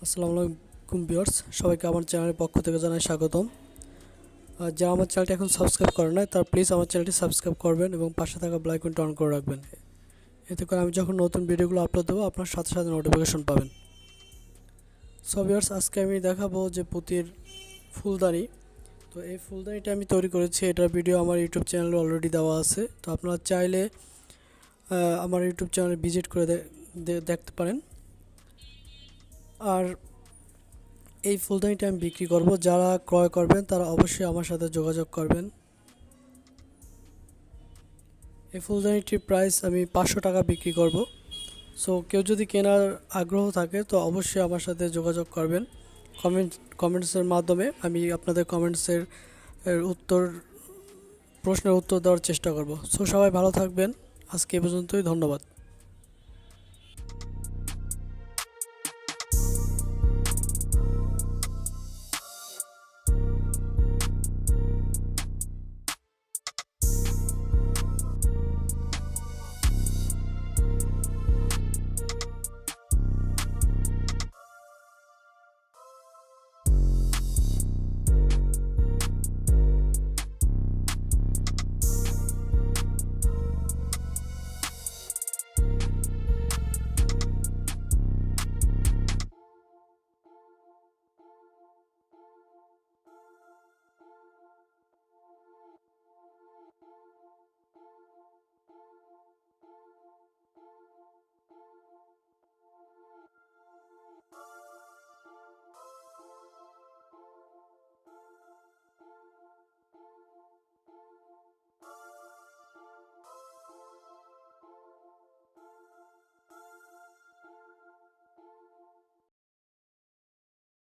আসসালামু আলাইকুম ভিউয়ার্স, সবাইকে আমার চ্যানেলের পক্ষ থেকে জানাই স্বাগতম। যারা আমার চ্যানেলটি এখন সাবস্ক্রাইব করে নাই তারা প্লিজ আমার চ্যানেলটি সাবস্ক্রাইব করবেন এবং পাশে থাকা বেল আইকনটি অন করে রাখবেন। এতে করে আমি যখন নতুন ভিডিওগুলো আপলোড দেবো আপনার সাথে সাথে নোটিফিকেশন পাবেন। সো ভিউয়ার্স, আজকে আমি দেখাবো যে পুঁতির ফুলদানি। তো এই ফুলদানিটা আমি তৈরি করেছি, এটার ভিডিও আমার ইউটিউব চ্যানেলে অলরেডি দেওয়া আছে। তো আপনারা চাইলে আমার ইউটিউব চ্যানেলে ভিজিট করে দেখতে পারেন। আর এই ফুলদানিটা আমি বিক্রি করব, যারা ক্রয় করবেন তারা অবশ্যই আমার সাথে যোগাযোগ করবেন। এই ফুলদানিটির প্রাইস আমি 500 টাকা বিক্রি করব। সো কেউ যদি কেনার আগ্রহ থাকে তো অবশ্যই আমার সাথে যোগাযোগ করবেন কমেন্টসের মাধ্যমে। আমি আপনাদের কমেন্টসের উত্তর প্রশ্নের উত্তর দেওয়ার চেষ্টা করব। সো সবাই ভালো থাকবেন, আজকে এ পর্যন্তই, ধন্যবাদ।